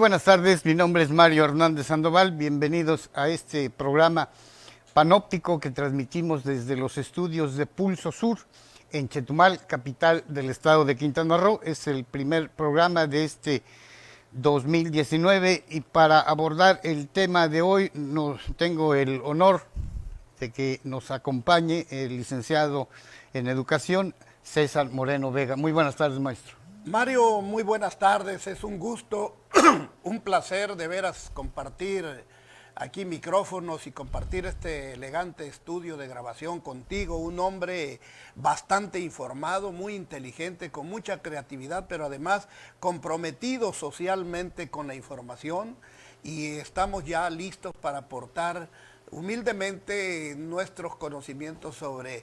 buenas tardes, mi nombre es Mario Hernández Sandoval, bienvenidos a este programa panóptico que transmitimos desde los estudios de Pulso Sur en Chetumal, capital del estado de Quintana Roo. Es el primer programa de este 2019 y para abordar el tema de hoy tengo el honor de que nos acompañe el licenciado en Educación, César Moreno Vega. Muy buenas tardes, maestro. Mario, muy buenas tardes, es un gusto, un placer de veras compartir aquí micrófonos y compartir este elegante estudio de grabación contigo, un hombre bastante informado, muy inteligente, con mucha creatividad, pero además comprometido socialmente con la información, y estamos ya listos para aportar humildemente nuestros conocimientos sobre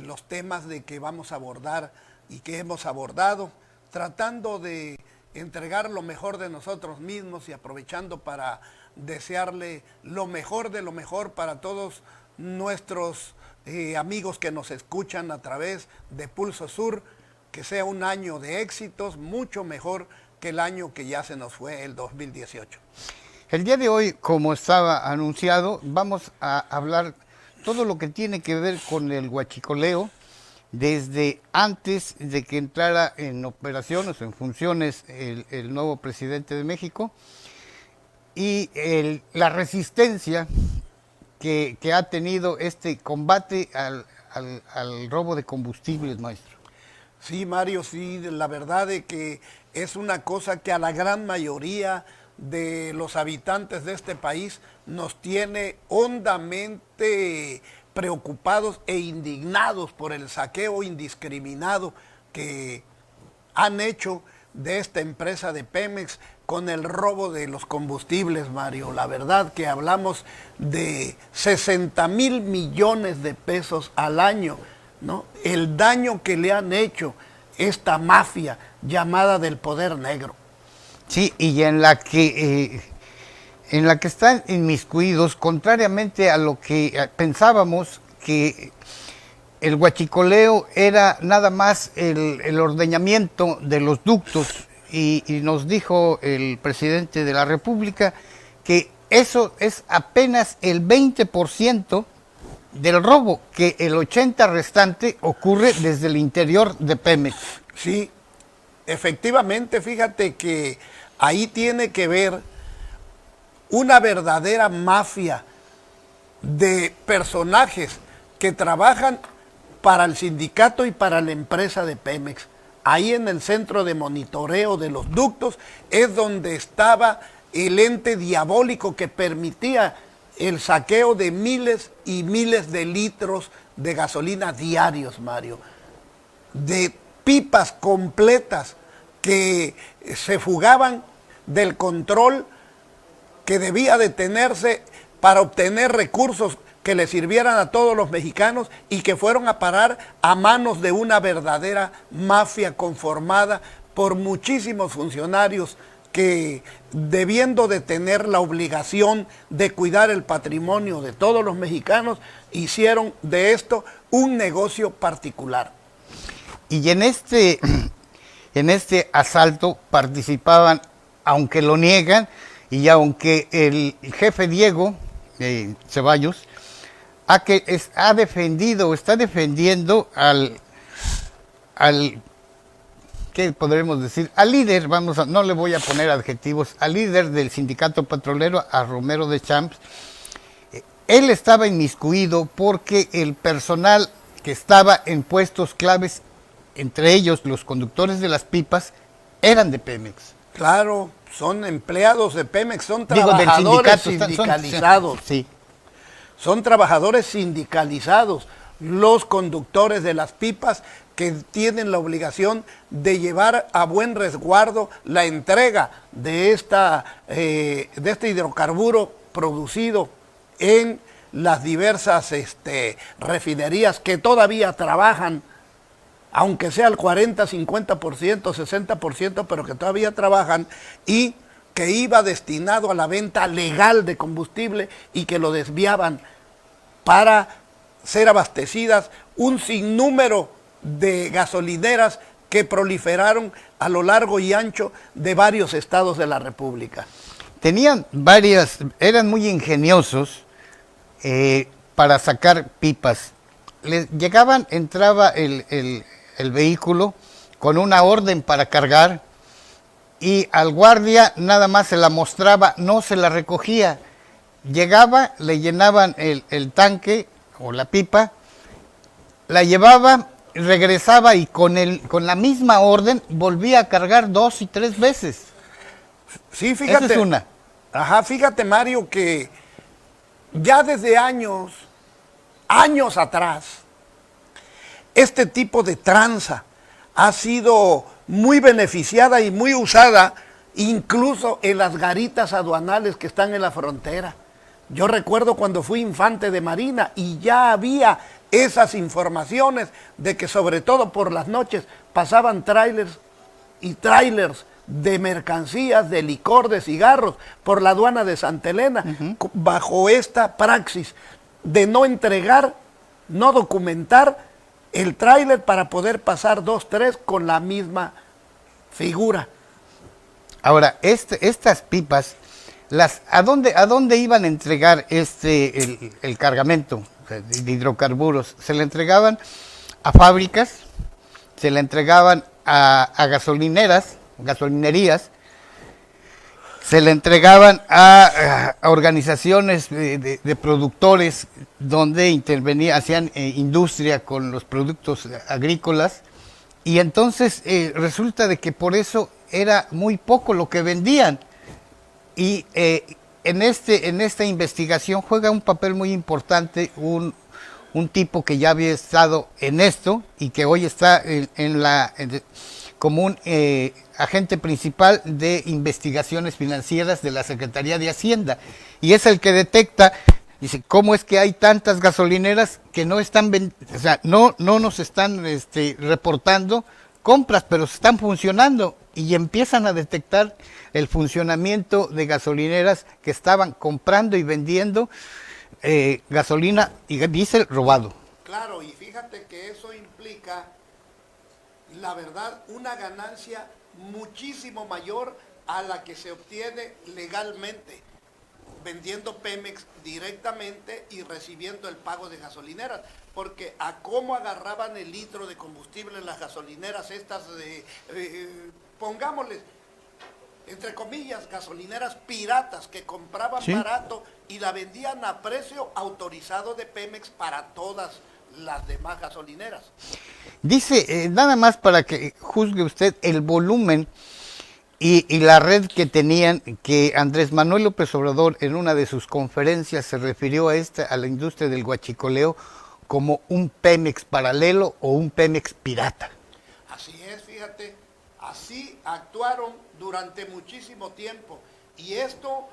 los temas de que vamos a abordar y que hemos abordado, tratando de entregar lo mejor de nosotros mismos y aprovechando para desearle lo mejor de lo mejor para todos nuestros amigos que nos escuchan a través de Pulso Sur, que sea un año de éxitos, mucho mejor que el año que ya se nos fue, el 2018. El día de hoy, como estaba anunciado, vamos a hablar todo lo que tiene que ver con el huachicoleo, desde antes de que entrara en operaciones, en funciones, el nuevo presidente de México, y la resistencia que ha tenido este combate al robo de combustibles, maestro. Sí, Mario, sí, la verdad es que es una cosa que a la gran mayoría de los habitantes de este país nos tiene hondamente preocupados e indignados por el saqueo indiscriminado que han hecho de esta empresa de Pemex con el robo de los combustibles, Mario. La verdad que hablamos de 60,000 millones de pesos al año, ¿no? El daño que le han hecho esta mafia llamada del poder negro. Sí, y en la que están inmiscuidos, contrariamente a lo que pensábamos, que el huachicoleo era nada más el ordeñamiento de los ductos, y nos dijo el presidente de la República que eso es apenas el 20% del robo, que el 80% restante ocurre desde el interior de Pemex. Sí, efectivamente, fíjate que ahí tiene que ver una verdadera mafia de personajes que trabajan para el sindicato y para la empresa de Pemex. Ahí en el centro de monitoreo de los ductos es donde estaba el ente diabólico que permitía el saqueo de miles y miles de litros de gasolina diarios, Mario. De pipas completas que se fugaban del control que debía de tenerse para obtener recursos que le sirvieran a todos los mexicanos y que fueron a parar a manos de una verdadera mafia conformada por muchísimos funcionarios que, debiendo de tener la obligación de cuidar el patrimonio de todos los mexicanos, hicieron de esto un negocio particular. Y en este asalto participaban, aunque lo niegan, y aunque el jefe Diego Ceballos está defendiendo al ¿qué podremos decir? Al líder, no le voy a poner adjetivos, al líder del sindicato petrolero, a Romero de Champs. Él estaba inmiscuido porque el personal que estaba en puestos claves, entre ellos los conductores de las pipas, eran de Pemex. Claro, son empleados de Pemex, son trabajadores sindicalizados. Sí. Son trabajadores sindicalizados, los conductores de las pipas, que tienen la obligación de llevar a buen resguardo la entrega de este hidrocarburo producido en las diversas refinerías que todavía trabajan, aunque sea el 40, 50%, 60%, pero que todavía trabajan, y que iba destinado a la venta legal de combustible y que lo desviaban para ser abastecidas un sinnúmero de gasolineras que proliferaron a lo largo y ancho de varios estados de la República. Tenían varias, eran muy ingeniosos para sacar pipas. Les llegaban, entraba el vehículo con una orden para cargar y al guardia nada más se la mostraba, no se la recogía. Llegaba, le llenaban el tanque o la pipa, la llevaba, regresaba y con la misma orden volvía a cargar 2 y 3 veces. Sí, fíjate. Esa es una. Ajá, fíjate, Mario, que ya desde años atrás, este tipo de tranza ha sido muy beneficiada y muy usada, incluso en las garitas aduanales que están en la frontera. Yo recuerdo cuando fui infante de Marina y ya había esas informaciones de que sobre todo por las noches pasaban trailers y trailers de mercancías, de licor, de cigarros, por la aduana de Santa Elena, bajo esta praxis de no entregar, no documentar el tráiler para poder pasar 2, 3 con la misma figura. Ahora, estas pipas, ¿a dónde iban a entregar el cargamento de hidrocarburos? Se le entregaban a fábricas, se le entregaban a gasolinerías, se le entregaban a organizaciones de productores donde intervenían, hacían industria con los productos agrícolas, y entonces resulta de que por eso era muy poco lo que vendían. Y en esta investigación juega un papel muy importante un tipo que ya había estado en esto y que hoy está como un agente principal de investigaciones financieras de la Secretaría de Hacienda, y es el que detecta, dice, cómo es que hay tantas gasolineras que no están, o sea, no nos están reportando compras, pero están funcionando, y empiezan a detectar el funcionamiento de gasolineras que estaban comprando y vendiendo gasolina y diésel robado. Claro, y fíjate que eso implica, la verdad, una ganancia muchísimo mayor a la que se obtiene legalmente, vendiendo Pemex directamente y recibiendo el pago de gasolineras, porque a cómo agarraban el litro de combustible en las gasolineras estas pongámosles, entre comillas, gasolineras piratas que compraban barato y la vendían a precio autorizado de Pemex para todas las demás gasolineras. Dice, nada más para que juzgue usted el volumen y la red que tenían, que Andrés Manuel López Obrador en una de sus conferencias se refirió a la industria del huachicoleo como un Pemex paralelo o un Pemex pirata. Así es, fíjate, así actuaron durante muchísimo tiempo, y esto,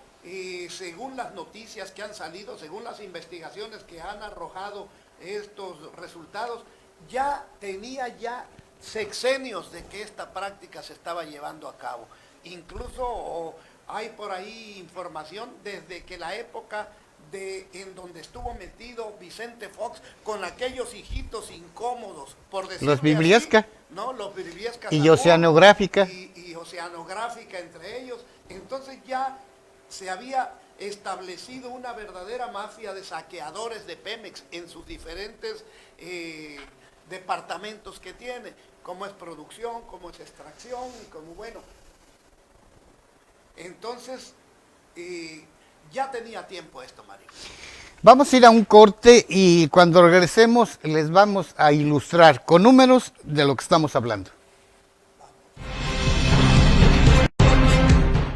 según las noticias que han salido, según las investigaciones que han arrojado estos resultados, tenía sexenios de que esta práctica se estaba llevando a cabo. Incluso hay por ahí información desde que la época en donde estuvo metido Vicente Fox con aquellos hijitos incómodos, por decirlo Los Bibliesca. así, ¿no? Los Bibliesca y Oceanográfica. Y Oceanográfica entre ellos. Entonces ya se había establecido una verdadera mafia de saqueadores de Pemex en sus diferentes departamentos que tiene, como es producción, como es extracción, y como bueno. Entonces, ya tenía tiempo esto, Mario. Vamos a ir a un corte y cuando regresemos les vamos a ilustrar con números de lo que estamos hablando.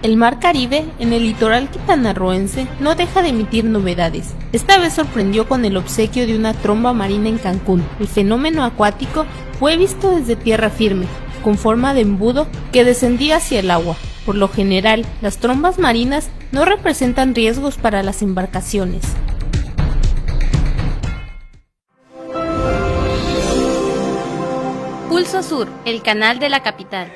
El Mar Caribe, en el litoral quintanarroense, no deja de emitir novedades. Esta vez sorprendió con el obsequio de una tromba marina en Cancún. El fenómeno acuático fue visto desde tierra firme, con forma de embudo que descendía hacia el agua. Por lo general, las trombas marinas no representan riesgos para las embarcaciones. Pulso Sur, el canal de la capital.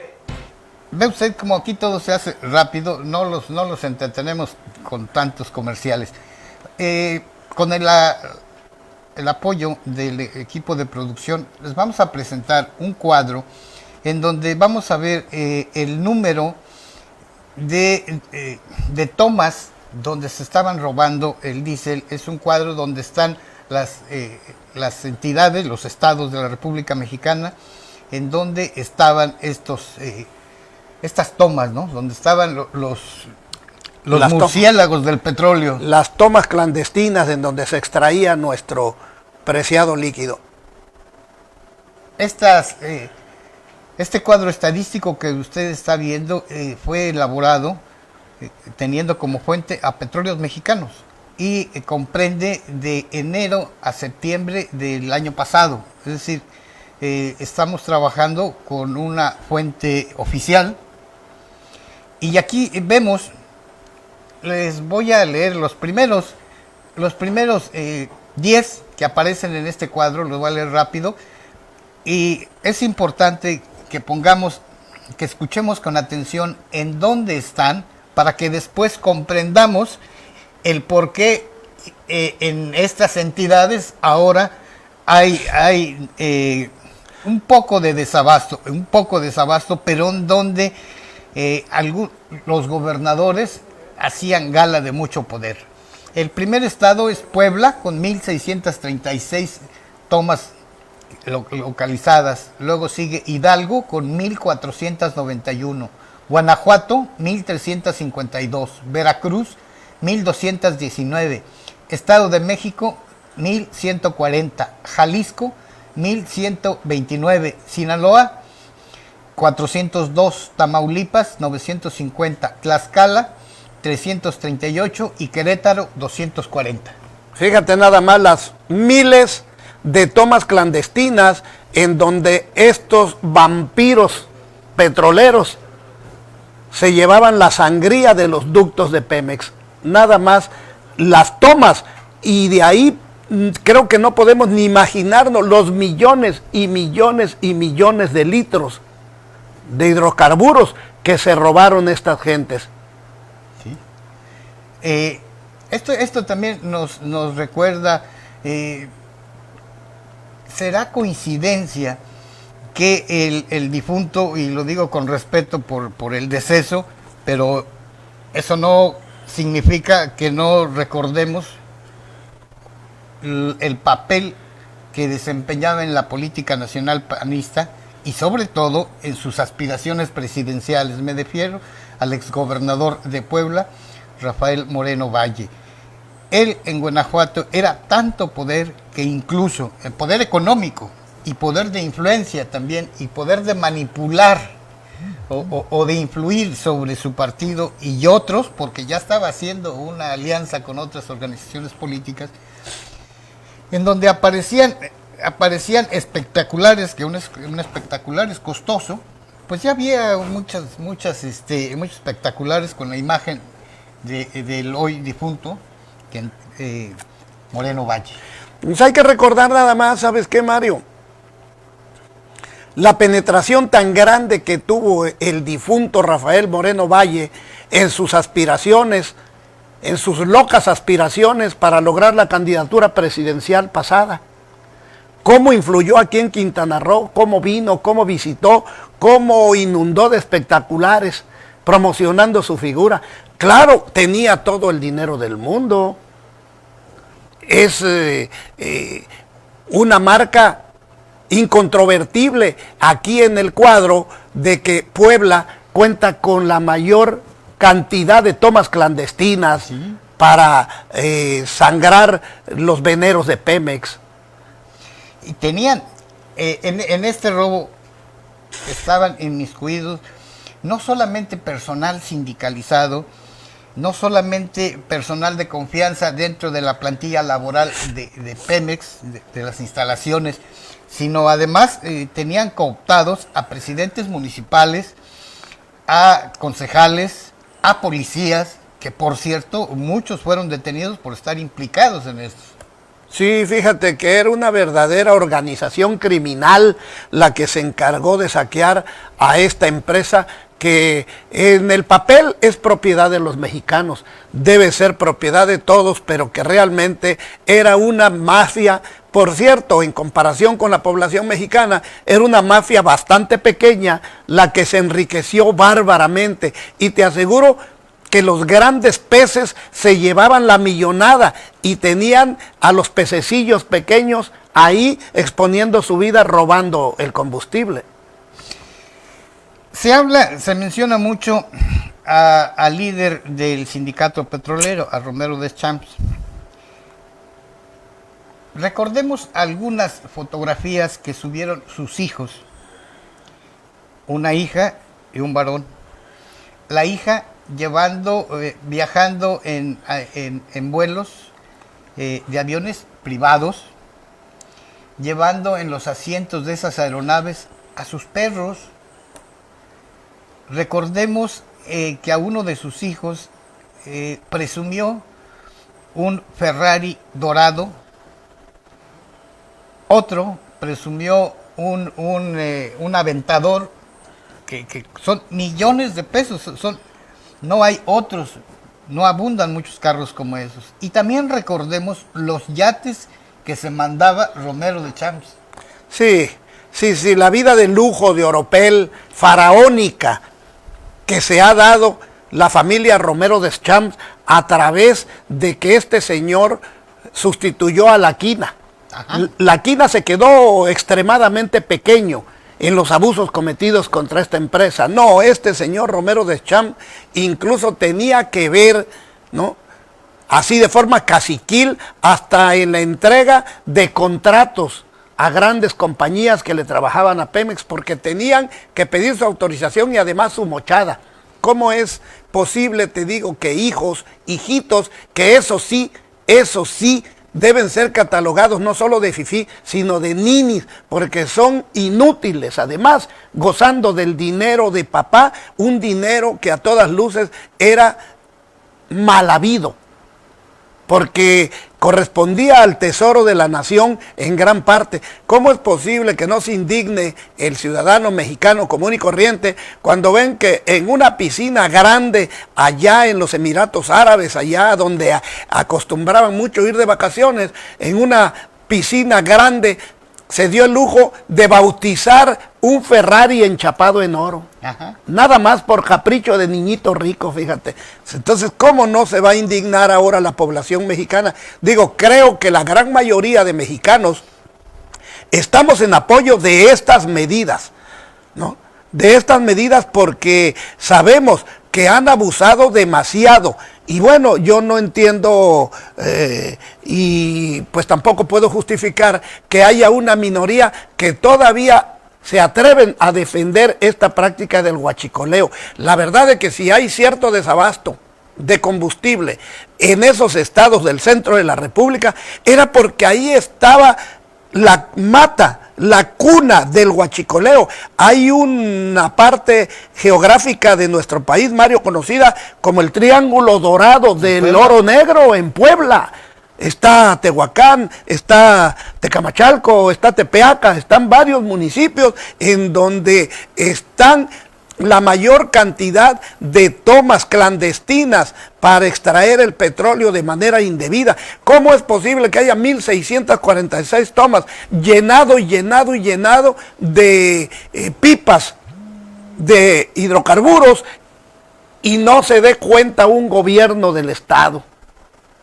Ve usted como aquí todo se hace rápido, no los entretenemos con tantos comerciales. Con el apoyo del equipo de producción les vamos a presentar un cuadro en donde vamos a ver el número de tomas donde se estaban robando el diésel. Es un cuadro donde están las entidades, los estados de la República Mexicana, en donde estaban estas tomas, ¿no? Donde estaban los murciélagos del petróleo. Las tomas clandestinas en donde se extraía nuestro preciado líquido. Este cuadro estadístico que usted está viendo fue elaborado teniendo como fuente a Petróleos Mexicanos y comprende de enero a septiembre del año pasado. Es decir, estamos trabajando con una fuente oficial y aquí vemos, les voy a leer los primeros 10 que aparecen en este cuadro, los voy a leer rápido. Y es importante que escuchemos con atención en dónde están, para que después comprendamos el por qué en estas entidades ahora hay un poco de desabasto, pero en donde los gobernadores hacían gala de mucho poder. El primer estado es Puebla, con 1,636 tomas localizadas. Luego sigue Hidalgo con 1,491, Guanajuato 1,352, Veracruz 1,219, Estado de México 1,140, Jalisco 1,129, Sinaloa 402, Tamaulipas 950, Tlaxcala 338 y Querétaro 240. Fíjate nada más las miles de tomas clandestinas en donde estos vampiros petroleros se llevaban la sangría de los ductos de Pemex. Nada más las tomas, y de ahí creo que no podemos ni imaginarnos los millones y millones y millones de litros de hidrocarburos que se robaron estas gentes. Sí. Esto también nos recuerda, será coincidencia que el difunto, y lo digo con respeto por el deceso, pero eso no significa que no recordemos el papel que desempeñaba en la política nacional panista y sobre todo en sus aspiraciones presidenciales. Me refiero al exgobernador de Puebla, Rafael Moreno Valle. Él en Guanajuato era tanto poder que incluso el poder económico y poder de influencia también y poder de manipular o de influir sobre su partido y otros, porque ya estaba haciendo una alianza con otras organizaciones políticas, en donde aparecían espectaculares, que un espectacular es costoso, pues ya había muchos espectaculares con la imagen del hoy difunto, Moreno Valle. Pues hay que recordar nada más, ¿sabes qué, Mario? La penetración tan grande que tuvo el difunto Rafael Moreno Valle en sus aspiraciones, en sus locas aspiraciones para lograr la candidatura presidencial pasada. Cómo influyó aquí en Quintana Roo, cómo vino, cómo visitó, cómo inundó de espectaculares promocionando su figura. Claro, tenía todo el dinero del mundo. Es una marca incontrovertible aquí en el cuadro de que Puebla cuenta con la mayor cantidad de tomas clandestinas, ¿sí?, para sangrar los veneros de Pemex. Y tenían, en este robo estaban inmiscuidos no solamente personal sindicalizado, no solamente personal de confianza dentro de la plantilla laboral de Pemex, de las instalaciones, sino además tenían cooptados a presidentes municipales, a concejales, a policías, que por cierto muchos fueron detenidos por estar implicados en esto. Sí, fíjate que era una verdadera organización criminal la que se encargó de saquear a esta empresa que en el papel es propiedad de los mexicanos, debe ser propiedad de todos, pero que realmente era una mafia. Por cierto, en comparación con la población mexicana, era una mafia bastante pequeña la que se enriqueció bárbaramente. Y te aseguro que los grandes peces se llevaban la millonada y tenían a los pececillos pequeños ahí exponiendo su vida robando el combustible. Se menciona mucho al líder del sindicato petrolero, a Romero Deschamps. Recordemos algunas fotografías que subieron sus hijos, una hija y un varón. La hija viajando en vuelos de aviones privados, llevando en los asientos de esas aeronaves a sus perros. Recordemos que a uno de sus hijos presumió un Ferrari dorado, otro presumió un Aventador que son millones de pesos, no hay otros, no abundan muchos carros como esos. Y también recordemos los yates que se mandaba Romero Deschamps. Sí, la vida de lujo de oropel faraónica que se ha dado la familia Romero Deschamps a través de que este señor sustituyó a la quina. La quina se quedó extremadamente pequeño en los abusos cometidos contra esta empresa. No, este señor Romero Deschamps incluso tenía que ver, ¿no?, así de forma caciquil, hasta en la entrega de contratos a grandes compañías que le trabajaban a Pemex, porque tenían que pedir su autorización y además su mochada. ¿Cómo es posible, te digo, que hijos, hijitos, que eso sí, deben ser catalogados no solo de fifí, sino de ninis, porque son inútiles, además gozando del dinero de papá, un dinero que a todas luces era mal habido, porque correspondía al tesoro de la nación en gran parte. ¿Cómo es posible que no se indigne el ciudadano mexicano común y corriente cuando ven que en una piscina grande allá en los Emiratos Árabes, allá donde acostumbraban mucho ir de vacaciones, en una piscina grande se dio el lujo de bautizar un Ferrari enchapado en oro? Ajá. Nada más por capricho de niñito rico, fíjate. Entonces, ¿cómo no se va a indignar ahora la población mexicana? Digo, creo que la gran mayoría de mexicanos estamos en apoyo de estas medidas, ¿no? De estas medidas, porque sabemos que han abusado demasiado. Y bueno, yo no entiendo y pues tampoco puedo justificar que haya una minoría que todavía se atreven a defender esta práctica del huachicoleo. La verdad es que si hay cierto desabasto de combustible en esos estados del centro de la República, era porque ahí estaba la mata, la cuna del huachicoleo. Hay una parte geográfica de nuestro país, Mario, conocida como el Triángulo Dorado del Oro Negro en Puebla. Está Tehuacán, está Tecamachalco, está Tepeaca, están varios municipios en donde están la mayor cantidad de tomas clandestinas para extraer el petróleo de manera indebida. ¿Cómo es posible que haya 1.646 tomas llenado de pipas de hidrocarburos y no se dé cuenta un gobierno del estado?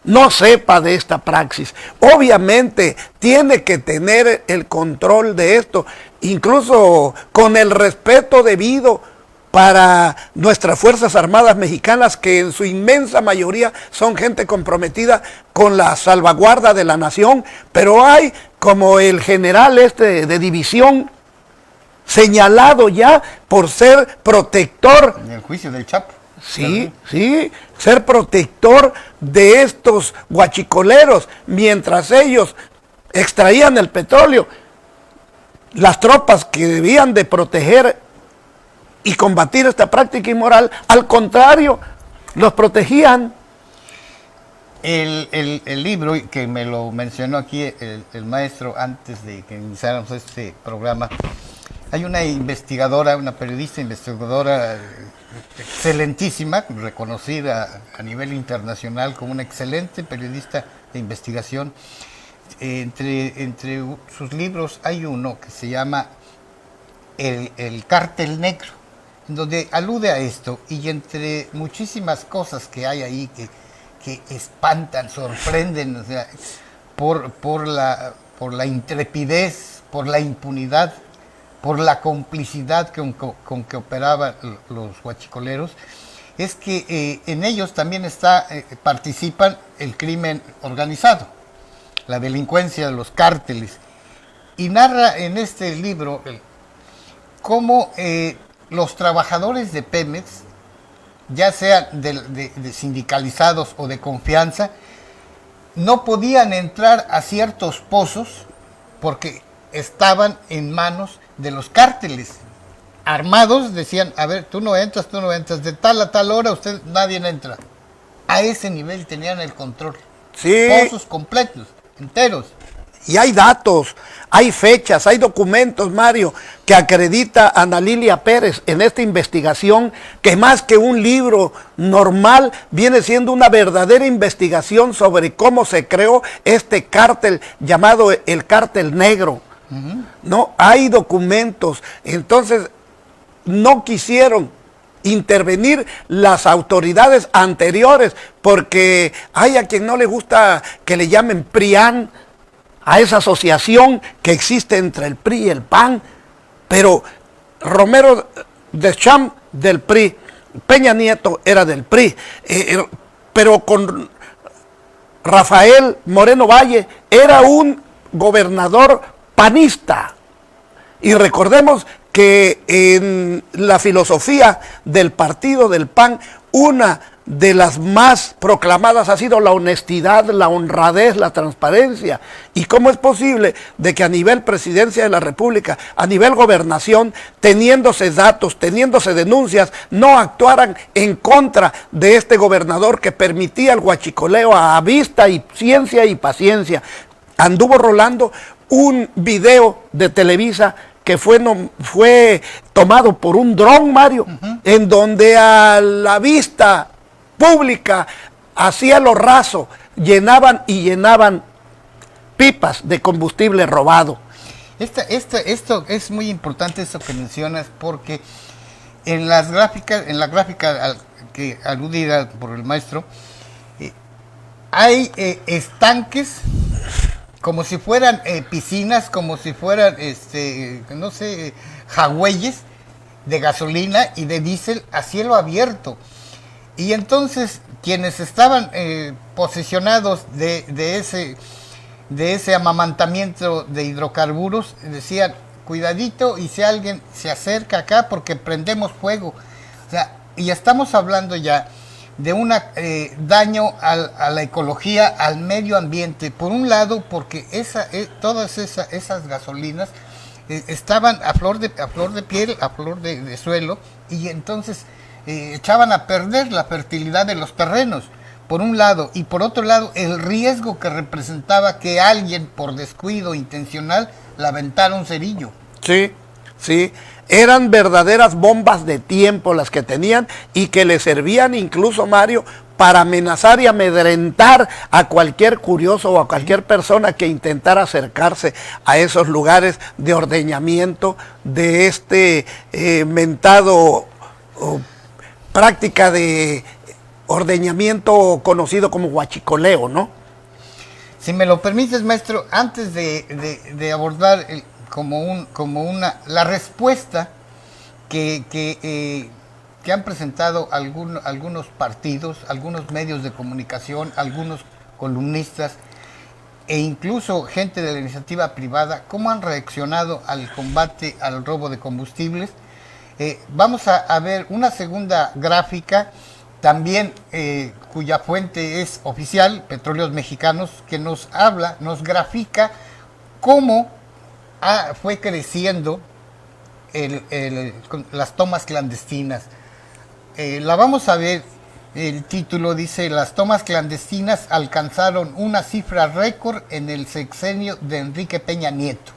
No sepa de esta praxis. Obviamente tiene que tener el control de esto, incluso con el respeto debido para nuestras Fuerzas Armadas mexicanas, que en su inmensa mayoría son gente comprometida con la salvaguarda de la nación, pero hay como el general de división señalado ya por ser protector. En el juicio del Chapo. Sí, ser protector de estos huachicoleros, mientras ellos extraían el petróleo. Las tropas que debían de proteger y combatir esta práctica inmoral, al contrario, los protegían. El libro, que me lo mencionó aquí el maestro antes de que iniciáramos este programa, Hay una investigadora, una periodista investigadora excelentísima, reconocida a nivel internacional como una excelente periodista de investigación. Entre sus libros hay uno que se llama El Cártel Negro, donde alude a esto, y entre muchísimas cosas que hay ahí que espantan, sorprenden, o sea, por la intrepidez, por la impunidad, por la complicidad con que operaban los huachicoleros, es que en ellos también participan el crimen organizado, la delincuencia de los cárteles, y narra en este libro cómo los trabajadores de Pemex, ya sean de sindicalizados o de confianza, no podían entrar a ciertos pozos porque estaban en manos de los cárteles. Armados decían, a ver, tú no entras, de tal a tal hora nadie entra. A ese nivel tenían el control. Sí. Pozos completos, enteros. Y hay datos, hay fechas, hay documentos, Mario, que acredita a Ana Lilia Pérez en esta investigación, que más que un libro normal, viene siendo una verdadera investigación sobre cómo se creó este cártel llamado el Cártel Negro. No, hay documentos. Entonces, no quisieron intervenir las autoridades anteriores, porque hay a quien no le gusta que le llamen PRIAN, a esa asociación que existe entre el PRI y el PAN, pero Romero Deschamps del PRI, Peña Nieto era del PRI, pero con Rafael Moreno Valle era un gobernador panista. Y recordemos que en la filosofía del partido del PAN, una de las más proclamadas ha sido la honestidad, la honradez, la transparencia. ¿Y cómo es posible de que a nivel presidencia de la República, a nivel gobernación, teniéndose datos, teniéndose denuncias, no actuaran en contra de este gobernador que permitía el huachicoleo a vista y ciencia y paciencia? Anduvo rolando un video de Televisa que fue tomado por un dron, Mario, en donde a la vista pública, a cielo raso, llenaban pipas de combustible robado. Esto es muy importante, eso que mencionas, porque en la gráfica que aludida por el maestro, hay estanques como si fueran piscinas, como si fueran, no sé, jagüeyes de gasolina y de diésel a cielo abierto. Y entonces quienes estaban posesionados de ese amamantamiento de hidrocarburos decían, cuidadito, y si alguien se acerca acá porque prendemos fuego. O sea, y estamos hablando ya de un daño a la ecología, al medio ambiente. Por un lado, porque todas esas gasolinas estaban a flor de piel, a flor de suelo, y entonces echaban a perder la fertilidad de los terrenos, por un lado, y por otro lado, el riesgo que representaba que alguien, por descuido intencional, le aventara un cerillo. Sí, sí. Eran verdaderas bombas de tiempo las que tenían y que le servían incluso, Mario, para amenazar y amedrentar a cualquier curioso o a cualquier persona que intentara acercarse a esos lugares de ordeñamiento de este mentado práctica de ordeñamiento conocido como huachicoleo, ¿no? Si me lo permites, maestro, antes de abordar la respuesta que han presentado algunos partidos, algunos medios de comunicación, algunos columnistas e incluso gente de la iniciativa privada, cómo han reaccionado al combate al robo de combustibles. Vamos a ver una segunda gráfica, también cuya fuente es oficial, Petróleos Mexicanos, que nos grafica cómo fue creciendo las tomas clandestinas. La vamos a ver, el título dice, las tomas clandestinas alcanzaron una cifra récord en el sexenio de Enrique Peña Nieto.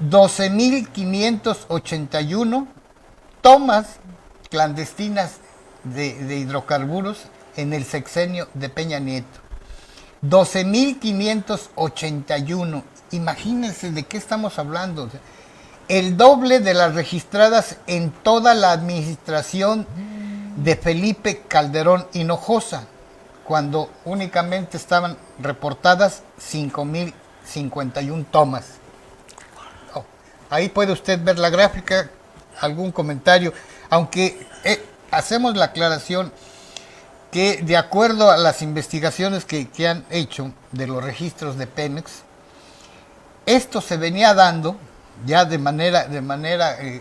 12.581 tomas clandestinas de hidrocarburos en el sexenio de Peña Nieto. 12.581. Imagínense de qué estamos hablando. El doble de las registradas en toda la administración de Felipe Calderón Hinojosa, cuando únicamente estaban reportadas 5.051 tomas. Oh, ahí puede usted ver la gráfica, algún comentario, aunque hacemos la aclaración que de acuerdo a las investigaciones que han hecho de los registros de Pemex, esto se venía dando ya de manera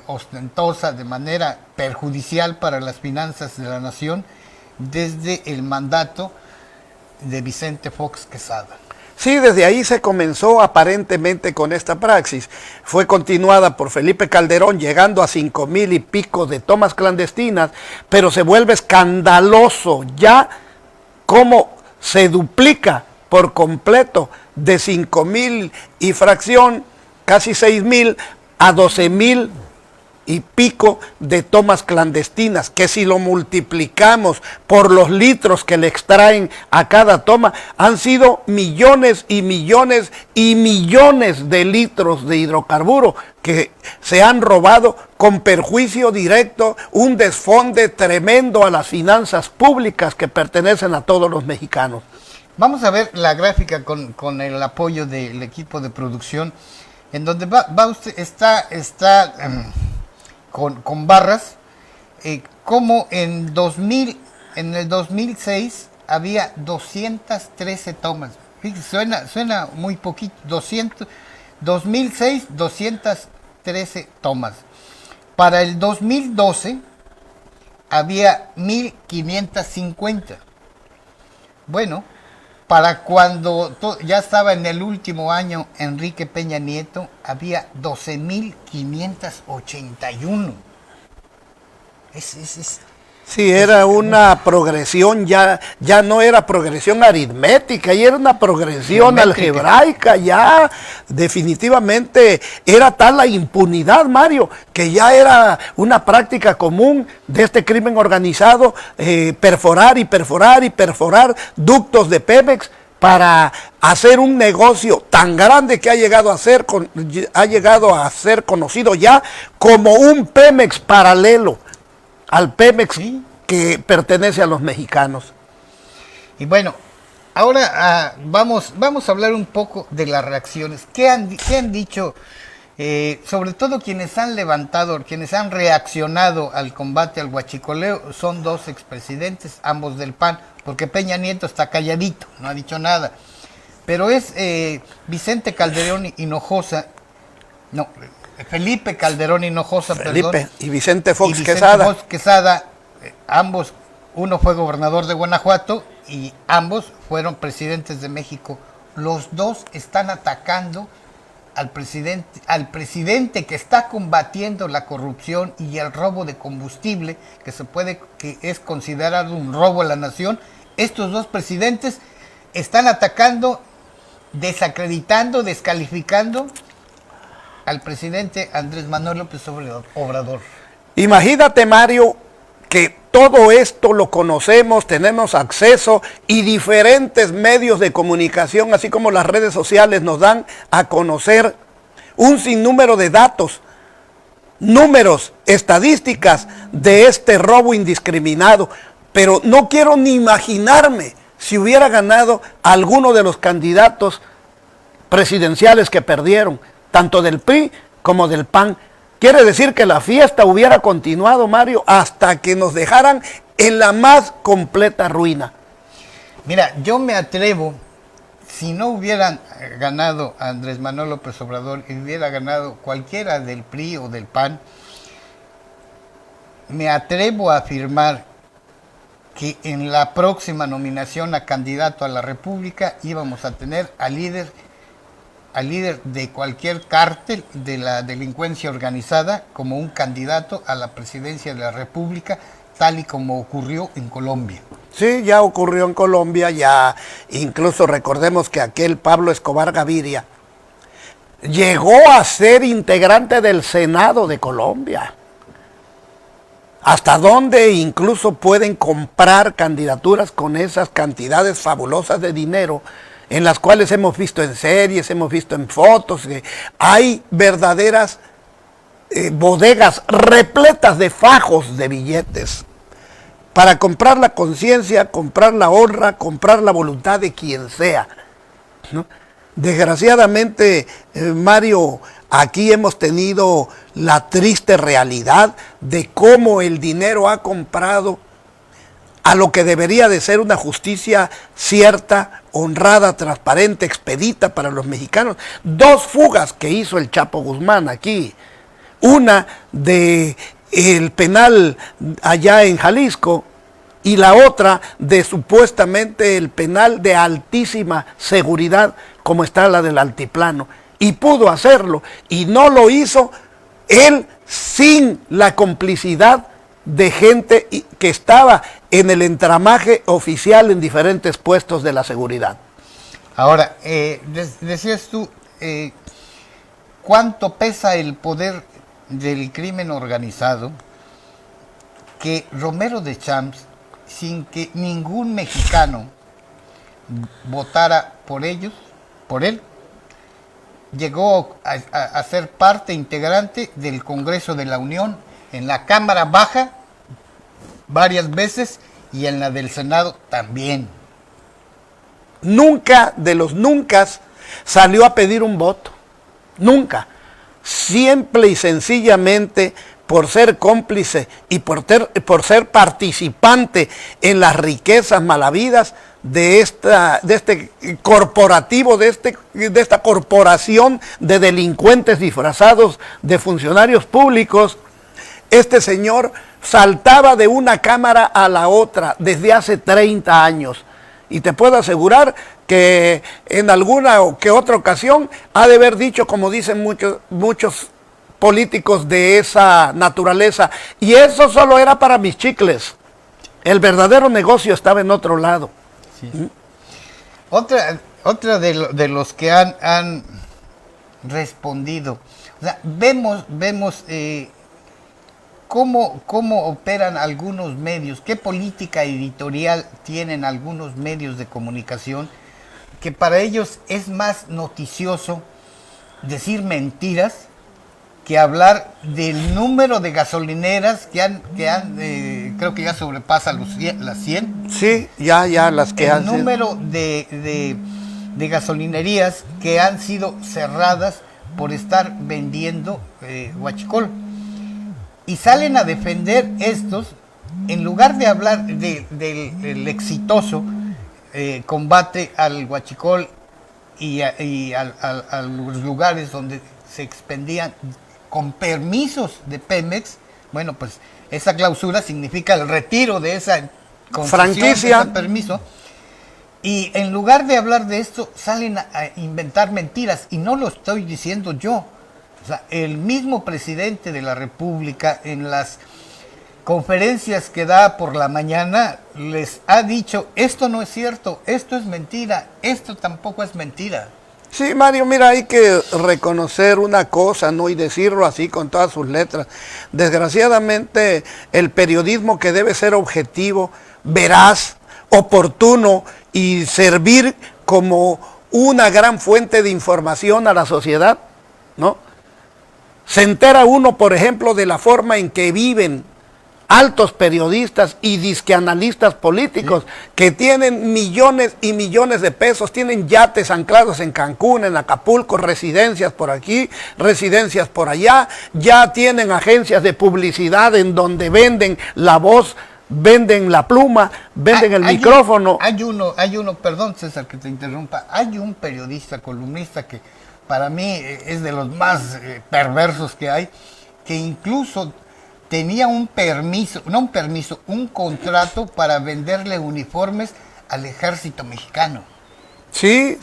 ostentosa, de manera perjudicial para las finanzas de la nación desde el mandato de Vicente Fox Quesada. Sí, desde ahí se comenzó aparentemente con esta praxis. Fue continuada por Felipe Calderón, llegando a 5,000 y pico de tomas clandestinas, pero se vuelve escandaloso ya cómo se duplica por completo de 5,000 y fracción, casi 6,000, a 12,000 y pico de tomas clandestinas, que si lo multiplicamos por los litros que le extraen a cada toma, han sido millones y millones y millones de litros de hidrocarburo que se han robado con perjuicio directo, un desfonde tremendo a las finanzas públicas que pertenecen a todos los mexicanos. Vamos a ver la gráfica con el apoyo del equipo de producción, en donde va usted, está con barras, como en el 2006 había 213 tomas. Fíjese, suena muy poquito. 2006, 213 tomas. Para el 2012 había 1,550. Bueno, para cuando ya estaba en el último año Enrique Peña Nieto, había 12,581. Sí, era una progresión, ya no era progresión aritmética, ya era una progresión algebraica, ya definitivamente era tal la impunidad, Mario, que ya era una práctica común de este crimen organizado, perforar y perforar y perforar ductos de Pemex para hacer un negocio tan grande que ha llegado a ser conocido ya como un Pemex paralelo al Pemex, ¿sí?, que pertenece a los mexicanos. Y bueno, ahora vamos a hablar un poco de las reacciones. ¿Qué han dicho, sobre todo quienes han levantado, quienes han reaccionado al combate al huachicoleo? Son dos expresidentes, ambos del PAN, porque Peña Nieto está calladito, no ha dicho nada. Pero es Vicente Calderón Hinojosa, no, Felipe Calderón Hinojosa, Felipe, y Vicente Fox Quesada. Ambos, uno fue gobernador de Guanajuato y ambos fueron presidentes de México. Los dos están atacando al presidente que está combatiendo la corrupción y el robo de combustible, que es considerado un robo a la nación. Estos dos presidentes están atacando, desacreditando, descalificando al presidente Andrés Manuel López Obrador. Imagínate, Mario, que todo esto lo conocemos, tenemos acceso y diferentes medios de comunicación, así como las redes sociales, nos dan a conocer un sinnúmero de datos, números, estadísticas de este robo indiscriminado. Pero no quiero ni imaginarme si hubiera ganado alguno de los candidatos presidenciales que perdieron, tanto del PRI como del PAN. Quiere decir que la fiesta hubiera continuado, Mario, hasta que nos dejaran en la más completa ruina. Mira, yo me atrevo, si no hubieran ganado Andrés Manuel López Obrador y hubiera ganado cualquiera del PRI o del PAN, me atrevo a afirmar que en la próxima nominación a candidato a la República íbamos a tener al líder de cualquier cártel de la delincuencia organizada como un candidato a la presidencia de la República, tal y como ocurrió en Colombia. Sí, ya ocurrió en Colombia, ya incluso recordemos que aquel Pablo Escobar Gaviria llegó a ser integrante del Senado de Colombia. ¿Hasta dónde incluso pueden comprar candidaturas con esas cantidades fabulosas de dinero en las cuales hemos visto en series, hemos visto en fotos? Hay verdaderas bodegas repletas de fajos de billetes para comprar la conciencia, comprar la honra, comprar la voluntad de quien sea, ¿no? Desgraciadamente, Mario, aquí hemos tenido la triste realidad de cómo el dinero ha comprado a lo que debería de ser una justicia cierta, honrada, transparente, expedita para los mexicanos. 2 fugas que hizo el Chapo Guzmán aquí. Una de el penal allá en Jalisco y la otra de supuestamente el penal de altísima seguridad como está la del Altiplano. Y pudo hacerlo y no lo hizo él sin la complicidad de gente que estaba en el entramaje oficial en diferentes puestos de la seguridad. Ahora, decías tú, ¿cuánto pesa el poder del crimen organizado que Romero de Champs, sin que ningún mexicano votara por ellos, por él, llegó a ser parte integrante del Congreso de la Unión, en la Cámara Baja varias veces y en la del Senado también? Nunca de los nunca salió a pedir un voto, nunca. Simple y sencillamente por ser cómplice y por ser participante en las riquezas malavidas de este corporativo, de esta corporación de delincuentes disfrazados de funcionarios públicos. Este señor saltaba de una cámara a la otra desde hace 30 años. Y te puedo asegurar que en alguna que otra ocasión ha de haber dicho, como dicen muchos políticos de esa naturaleza, y eso solo era para mis chicles. El verdadero negocio estaba en otro lado. Sí. Otra de los que han respondido, o sea, vemos cómo operan algunos medios, qué política editorial tienen algunos medios de comunicación, que para ellos es más noticioso decir mentiras que hablar del número de gasolineras que han creo que ya sobrepasa las 100. Sí, ya las que han... El número de gasolinerías que han sido cerradas por estar vendiendo huachicol. Y salen a defender estos, en lugar de hablar del exitoso combate al huachicol y a los lugares donde se expendían con permisos de Pemex. Bueno, pues esa clausura significa el retiro de esa concesión, franquicia, de ese permiso. Y en lugar de hablar de esto, salen a inventar mentiras. Y no lo estoy diciendo yo. O sea, el mismo presidente de la República, en las conferencias que da por la mañana, les ha dicho, esto no es cierto, esto es mentira, esto tampoco es mentira. Sí, Mario, mira, hay que reconocer una cosa, ¿no? Y decirlo así con todas sus letras. Desgraciadamente, el periodismo, que debe ser objetivo, veraz, oportuno y servir como una gran fuente de información a la sociedad, ¿no? Se entera uno, por ejemplo, de la forma en que viven altos periodistas y disqueanalistas políticos, sí, que tienen millones y millones de pesos, tienen yates anclados en Cancún, en Acapulco, residencias por aquí, residencias por allá, ya tienen agencias de publicidad en donde venden la voz, venden la pluma, venden el micrófono. Hay uno, perdón César que te interrumpa, hay un periodista, columnista que para mí es de los más perversos que hay, que incluso tenía un contrato para venderle uniformes al ejército mexicano. Sí.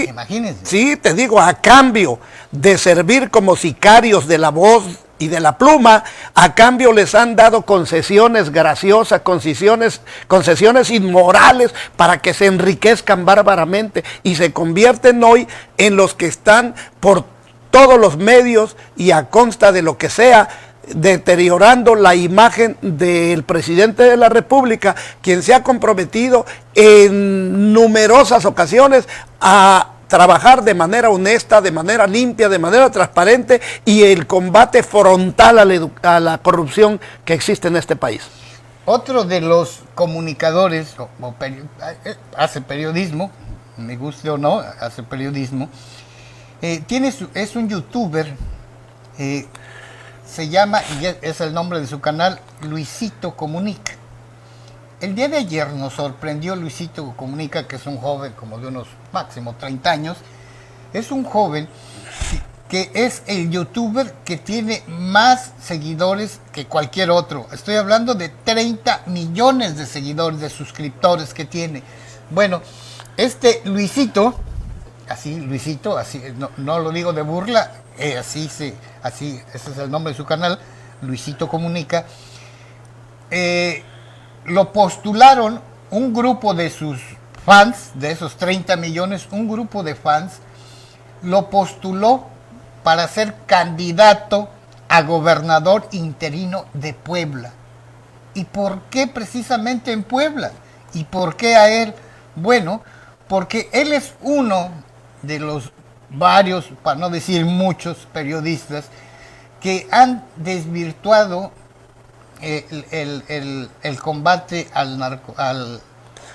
Imagínense. Sí, te digo, a cambio de servir como sicarios de la voz y de la pluma, a cambio les han dado concesiones graciosas, concesiones inmorales para que se enriquezcan bárbaramente y se convierten hoy en los que están por todos los medios y a consta de lo que sea, deteriorando la imagen del presidente de la República, quien se ha comprometido en numerosas ocasiones a trabajar de manera honesta, de manera limpia, de manera transparente y el combate frontal a la corrupción que existe en este país. Otro de los comunicadores, hace periodismo, me guste o no, hace periodismo, es un youtuber, se llama, y es el nombre de su canal, Luisito Comunica. El día de ayer nos sorprendió Luisito Comunica, que es un joven como de unos máximo 30 años. Es un joven que es el youtuber que tiene más seguidores que cualquier otro. Estoy hablando de 30 millones de seguidores, de suscriptores que tiene. Bueno, este Luisito, así, no lo digo de burla, ese es el nombre de su canal, Luisito Comunica. Lo postularon un grupo de sus fans, de esos 30 millones, un grupo de fans lo postuló para ser candidato a gobernador interino de Puebla. ¿Y por qué precisamente en Puebla? ¿Y por qué a él? Bueno, porque él es uno de los varios, para no decir muchos, periodistas que han desvirtuado el combate al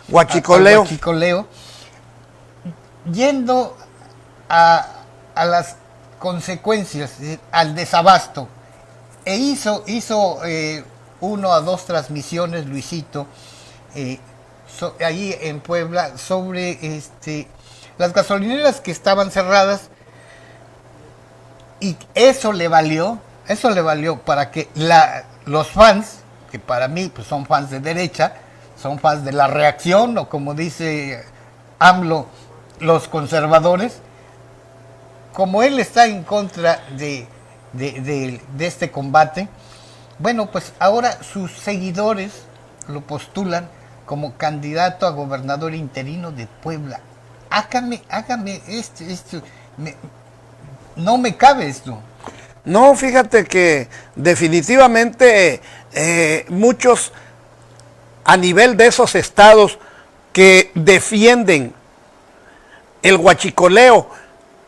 huachicoleo, yendo a las consecuencias, al desabasto. E hizo 1 a 2 transmisiones, Luisito, allí en Puebla, sobre las gasolineras que estaban cerradas, y eso le valió para que los fans, que para mí pues, son fans de derecha, son fans de la reacción, o como dice AMLO, los conservadores, como él está en contra de este combate, bueno, pues ahora sus seguidores lo postulan como candidato a gobernador interino de Puebla. Hágame esto, no me cabe esto. No, fíjate que definitivamente muchos a nivel de esos estados que defienden el huachicoleo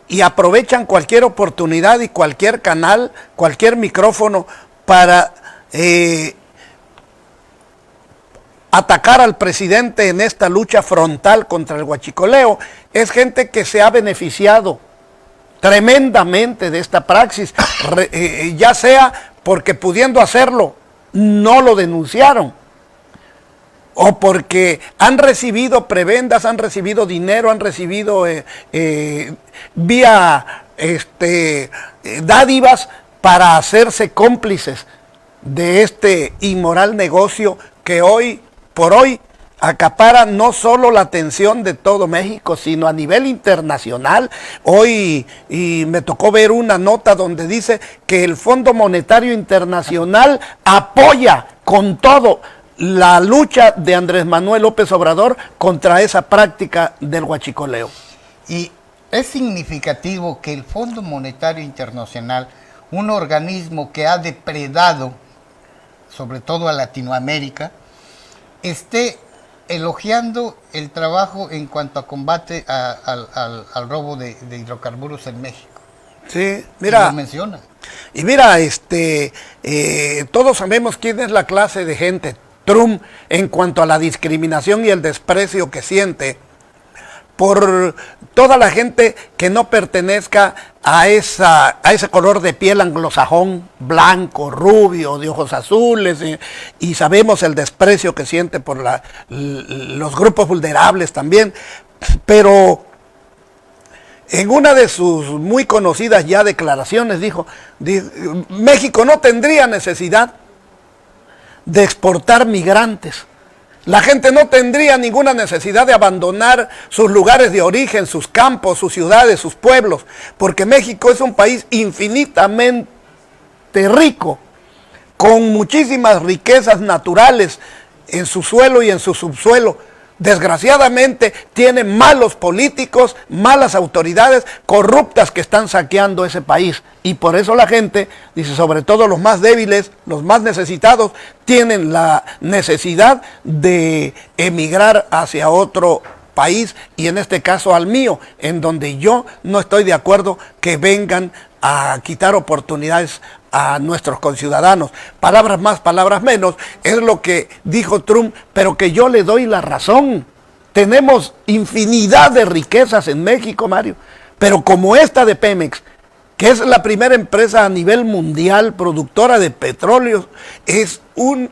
y aprovechan cualquier oportunidad y cualquier canal, cualquier micrófono para atacar al presidente en esta lucha frontal contra el huachicoleo, es gente que se ha beneficiado tremendamente de esta praxis, ya sea porque pudiendo hacerlo no lo denunciaron, o porque han recibido prebendas, han recibido dinero, han recibido vía dádivas para hacerse cómplices de este inmoral negocio que hoy por hoy acapara no solo la atención de todo México, sino a nivel internacional. Hoy me tocó ver una nota donde dice que el Fondo Monetario Internacional apoya con todo la lucha de Andrés Manuel López Obrador contra esa práctica del huachicoleo. Y es significativo que el Fondo Monetario Internacional, un organismo que ha depredado sobre todo a Latinoamérica, esté elogiando el trabajo en cuanto a combate al robo de hidrocarburos en México. Sí, mira. Y lo menciona. Y mira, todos sabemos quién es la clase de gente, Trump, en cuanto a la discriminación y el desprecio que siente por toda la gente que no pertenezca a ese color de piel anglosajón, blanco, rubio, de ojos azules, y sabemos el desprecio que siente por los grupos vulnerables también, pero en una de sus muy conocidas ya declaraciones dijo, México no tendría necesidad de exportar migrantes. La gente no tendría ninguna necesidad de abandonar sus lugares de origen, sus campos, sus ciudades, sus pueblos, porque México es un país infinitamente sumamente rico, con muchísimas riquezas naturales en su suelo y en su subsuelo, desgraciadamente tiene malos políticos, malas autoridades corruptas que están saqueando ese país. Y por eso la gente, dice, sobre todo los más débiles, los más necesitados, tienen la necesidad de emigrar hacia otro país, y en este caso al mío, en donde yo no estoy de acuerdo que vengan a quitar oportunidades a nuestros conciudadanos. Palabras más, palabras menos, es lo que dijo Trump, pero que yo le doy la razón. Tenemos infinidad de riquezas en México, Mario, pero como esta de Pemex, que es la primera empresa a nivel mundial productora de petróleo, es un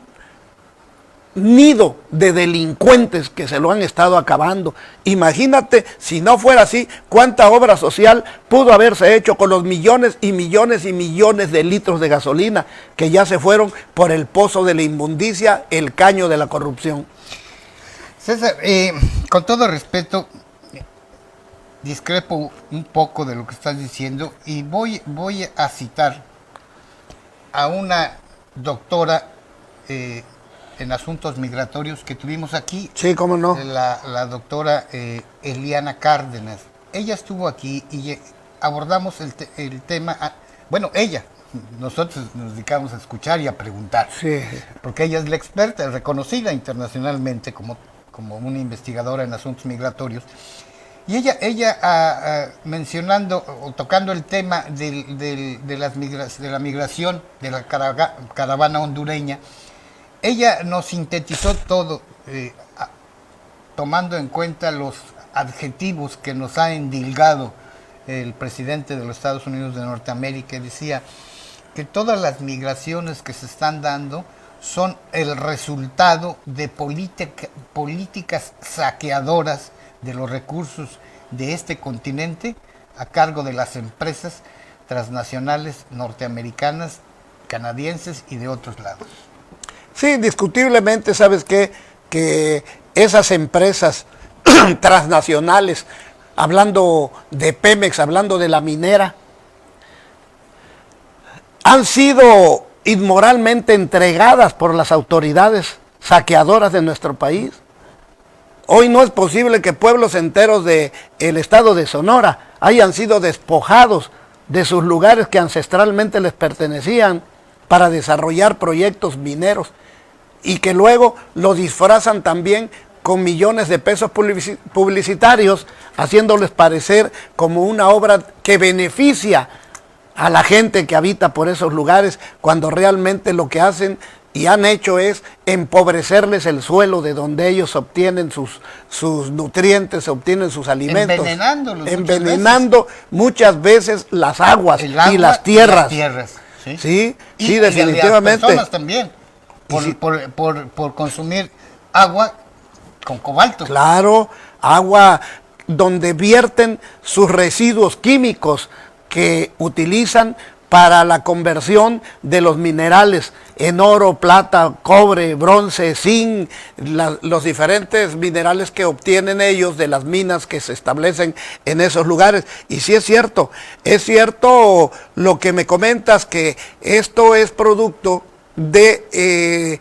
nido de delincuentes que se lo han estado acabando. Imagínate, si no fuera así, cuánta obra social pudo haberse hecho con los millones y millones y millones de litros de gasolina que ya se fueron por el pozo de la inmundicia, el caño de la corrupción. César, con todo respeto, discrepo un poco de lo que estás diciendo y voy a citar a una doctora en asuntos migratorios que tuvimos aquí. Sí, cómo no. La doctora Eliana Cárdenas. Ella estuvo aquí y abordamos el tema. Bueno, nosotros nos dedicamos a escuchar y a preguntar. Sí. Porque ella es la experta, reconocida internacionalmente como una investigadora en asuntos migratorios. Y ella mencionando o tocando el tema de la migración, de la caravana hondureña, ella nos sintetizó todo, tomando en cuenta los adjetivos que nos ha endilgado el presidente de los Estados Unidos de Norteamérica. Decía que todas las migraciones que se están dando son el resultado de políticas saqueadoras de los recursos de este continente a cargo de las empresas transnacionales norteamericanas, canadienses y de otros lados. Sí, indiscutiblemente, ¿sabes qué? Que esas empresas transnacionales, hablando de Pemex, hablando de la minera, han sido inmoralmente entregadas por las autoridades saqueadoras de nuestro país. Hoy no es posible que pueblos enteros del estado de Sonora hayan sido despojados de sus lugares que ancestralmente les pertenecían para desarrollar proyectos mineros, y que luego lo disfrazan también con millones de pesos publicitarios, haciéndoles parecer como una obra que beneficia a la gente que habita por esos lugares, cuando realmente lo que hacen y han hecho es empobrecerles el suelo de donde ellos obtienen sus nutrientes, obtienen sus alimentos. Envenenando muchas veces las aguas el agua y las tierras. ¿Sí? Sí, y, sí, definitivamente. Y las personas también, por consumir agua con cobalto. Claro, agua donde vierten sus residuos químicos que utilizan para la conversión de los minerales en oro, plata, cobre, bronce, zinc, los diferentes minerales que obtienen ellos de las minas que se establecen en esos lugares. Y sí es cierto lo que me comentas, que esto es producto de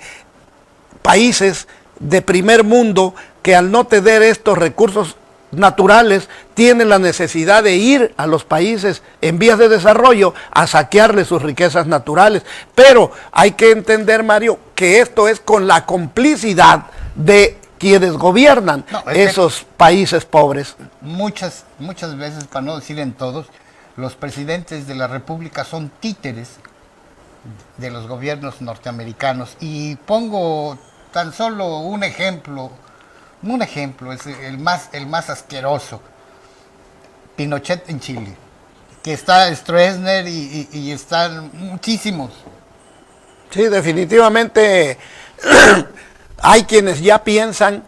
países de primer mundo que al no tener estos recursos naturales tienen la necesidad de ir a los países en vías de desarrollo a saquearles sus riquezas naturales. Pero hay que entender, Mario, que esto es con la complicidad de quienes gobiernan esos países pobres. Muchas veces, para no decir en todos, los presidentes de la República son títeres de los gobiernos norteamericanos. Y pongo tan solo un ejemplo, es el más asqueroso: Pinochet en Chile, que está Stroessner y están muchísimos. Sí, definitivamente hay quienes ya piensan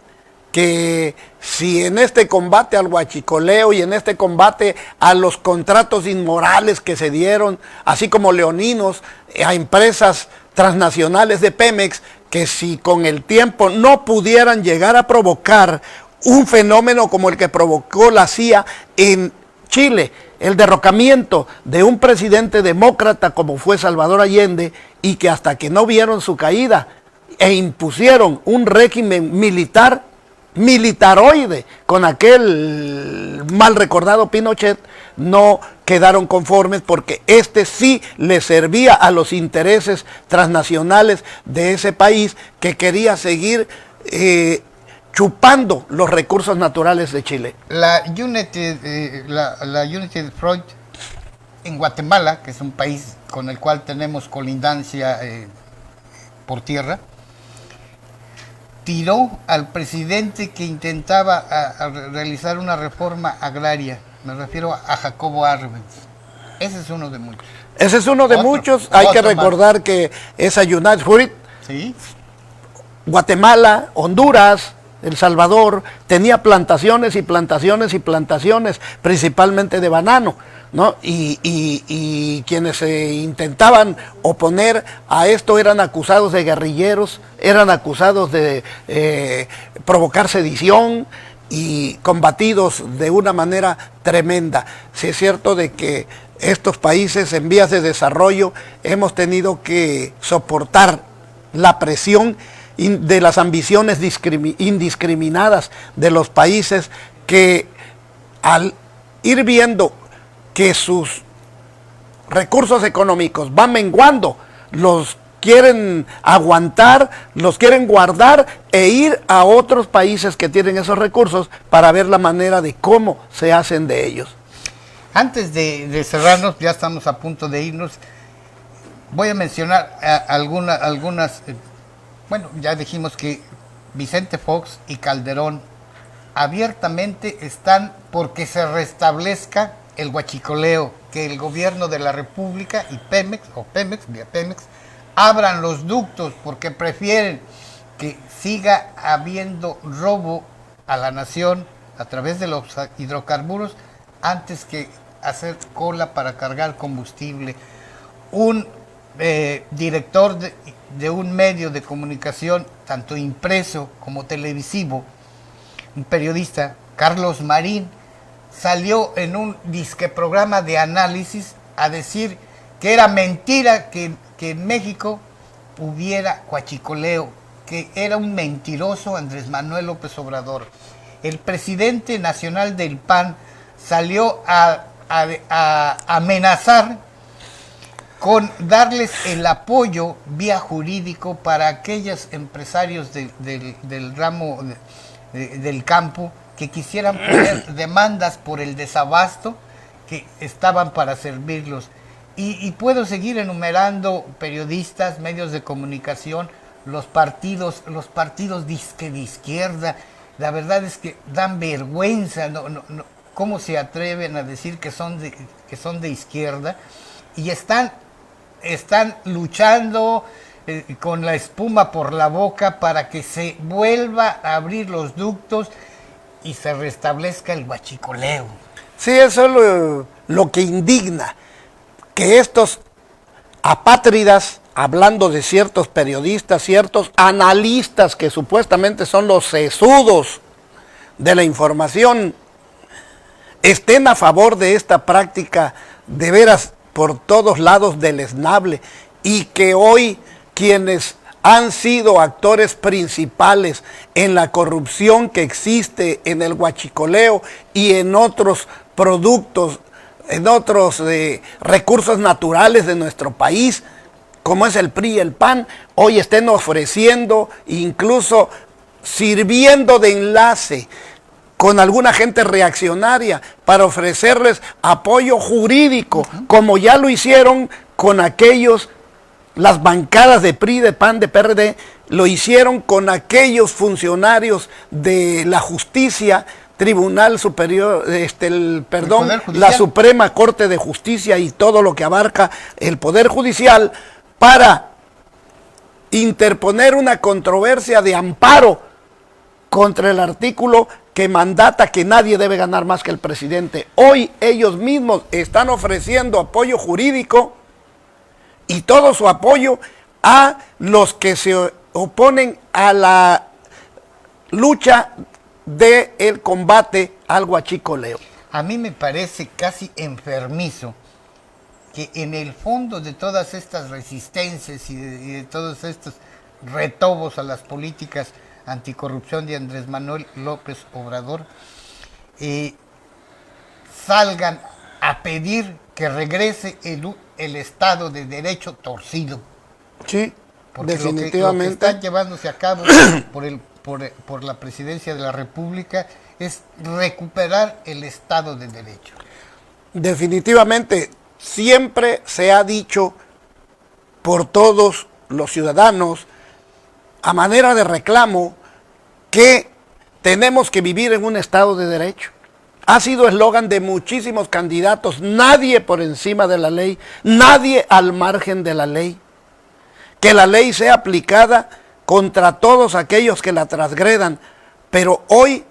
que si en este combate al huachicoleo y en este combate a los contratos inmorales que se dieron, así como leoninos, a empresas transnacionales de Pemex, que si con el tiempo no pudieran llegar a provocar un fenómeno como el que provocó la CIA en Chile el derrocamiento de un presidente demócrata como fue Salvador Allende, y que hasta que no vieron su caída e impusieron un régimen militaroide con aquel mal recordado Pinochet, no quedaron conformes, porque este sí le servía a los intereses transnacionales de ese país, que quería seguir chupando los recursos naturales de Chile. La United Front en Guatemala, que es un país con el cual tenemos colindancia por tierra, tiró al presidente que intentaba realizar una reforma agraria. Me refiero a Jacobo Arbenz. Ese es uno de muchos. Ese es uno de muchos. Hay que recordar que esa United Fruit, ¿sí? Guatemala, Honduras, El Salvador, tenía plantaciones y plantaciones y plantaciones, principalmente de banano, ¿no? Y quienes se intentaban oponer a esto eran acusados de guerrilleros, eran acusados de provocar sedición y combatidos de una manera tremenda. Sí es cierto de que estos países en vías de desarrollo hemos tenido que soportar la presión de las ambiciones indiscriminadas de los países, que al ir viendo que sus recursos económicos van menguando, los quieren aguantar, los quieren guardar e ir a otros países que tienen esos recursos para ver la manera de cómo se hacen de ellos. Antes de cerrarnos, ya estamos a punto de irnos, voy a mencionar algunas, bueno, ya dijimos que Vicente Fox y Calderón abiertamente están porque se restablezca el huachicoleo, que el gobierno de la República y Pemex, vía Pemex, abran los ductos, porque prefieren que siga habiendo robo a la nación a través de los hidrocarburos antes que hacer cola para cargar combustible. Un director de un medio de comunicación, tanto impreso como televisivo, un periodista, Carlos Marín, salió en un disque programa de análisis a decir que era mentira que en México hubiera huachicoleo, que era un mentiroso Andrés Manuel López Obrador. El presidente nacional del PAN salió a amenazar con darles el apoyo vía jurídico para aquellos empresarios del ramo del campo que quisieran poner demandas por el desabasto, que estaban para servirlos. Y puedo seguir enumerando periodistas, medios de comunicación, los partidos disque de izquierda. La verdad es que dan vergüenza, cómo se atreven a decir que son de izquierda, y están luchando con la espuma por la boca para que se vuelva a abrir los ductos y se restablezca el huachicoleo. Sí, eso es lo que indigna, que estos apátridas, hablando de ciertos periodistas, ciertos analistas que supuestamente son los sesudos de la información, estén a favor de esta práctica de veras por todos lados deleznable, y que hoy quienes han sido actores principales en la corrupción que existe en el huachicoleo y en otros productos, en otros recursos naturales de nuestro país, como es el PRI y el PAN, hoy estén ofreciendo, incluso sirviendo de enlace con alguna gente reaccionaria para ofrecerles apoyo jurídico, como ya lo hicieron con aquellos, las bancadas de PRI, de PAN, de PRD, lo hicieron con aquellos funcionarios de la justicia, Tribunal Superior, la Suprema Corte de Justicia y todo lo que abarca el Poder Judicial, para interponer una controversia de amparo contra el artículo que mandata que nadie debe ganar más que el presidente. Hoy ellos mismos están ofreciendo apoyo jurídico y todo su apoyo a los que se oponen a la lucha del combate al huachicoleo. a mí me parece casi enfermizo que en el fondo de todas estas resistencias y de todos estos retobos a las políticas anticorrupción de Andrés Manuel López Obrador, salgan a pedir que regrese el Estado de Derecho torcido. Sí, Porque definitivamente. lo que está llevándose a cabo por la Presidencia de la República es recuperar el Estado de Derecho. Definitivamente, siempre se ha dicho por todos los ciudadanos, a manera de reclamo, que tenemos que vivir en un Estado de Derecho. Ha sido eslogan de muchísimos candidatos, nadie por encima de la ley, nadie al margen de la ley. Que la ley sea aplicada contra todos aquellos que la transgredan, pero hoy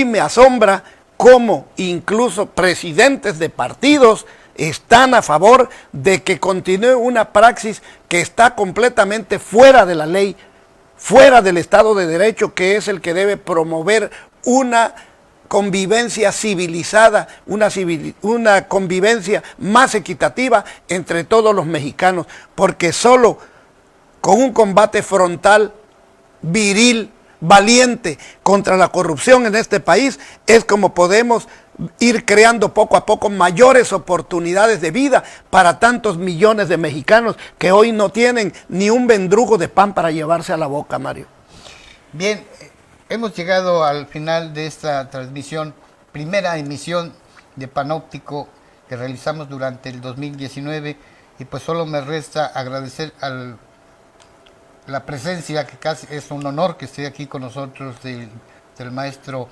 me asombra cómo incluso presidentes de partidos están a favor de que continúe una praxis que está completamente fuera de la ley, fuera del Estado de Derecho, que es el que debe promover una convivencia civilizada, una convivencia más equitativa entre todos los mexicanos, porque solo con un combate frontal, viril, valiente contra la corrupción en este país es como podemos ir creando poco a poco mayores oportunidades de vida para tantos millones de mexicanos que hoy no tienen ni un mendrugo de pan para llevarse a la boca, Mario. Bien, hemos llegado al final de esta transmisión, primera emisión de Panóptico que realizamos durante el 2019, y pues solo me resta agradecer la presencia, que casi es un honor que esté aquí con nosotros, del maestro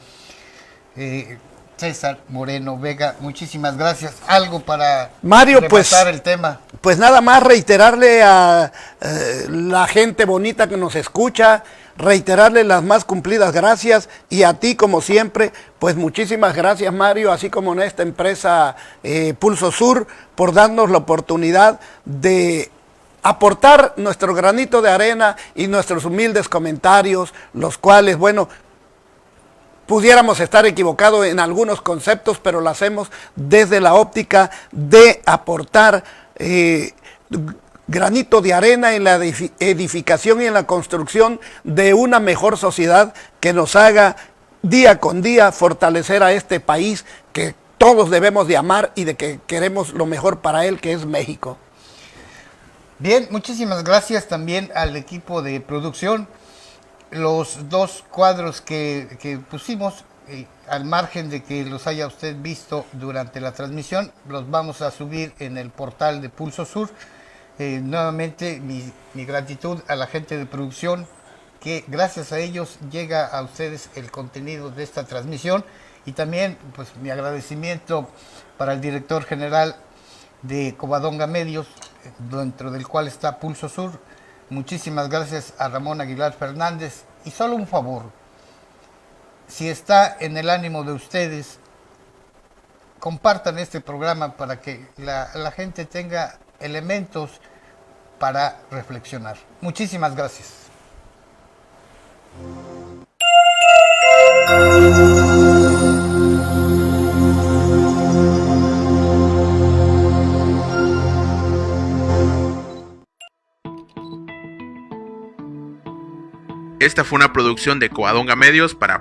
César Moreno Vega. Muchísimas gracias. Algo para Mario, rematar el tema. Pues nada más reiterarle a la gente bonita que nos escucha, reiterarle las más cumplidas gracias, y a ti como siempre, pues muchísimas gracias, Mario, así como en esta empresa Pulso Sur, por darnos la oportunidad de aportar nuestro granito de arena y nuestros humildes comentarios, los cuales, bueno, pudiéramos estar equivocados en algunos conceptos, pero lo hacemos desde la óptica de aportar granito de arena en la edificación y en la construcción de una mejor sociedad que nos haga día con día fortalecer a este país que todos debemos de amar y de que queremos lo mejor para él, que es México. Bien, muchísimas gracias también al equipo de producción. Los dos cuadros que pusimos, al margen de que los haya usted visto durante la transmisión, los vamos a subir en el portal de Pulso Sur. Nuevamente mi gratitud a la gente de producción, que gracias a ellos llega a ustedes el contenido de esta transmisión, y también pues mi agradecimiento para el director general de Covadonga Medios, dentro del cual está Pulso Sur. Muchísimas gracias a Ramón Aguilar Fernández, y solo un favor: si está en el ánimo de ustedes, compartan este programa para que la gente tenga elementos para reflexionar. Muchísimas gracias. Esta fue una producción de Covadonga Medios para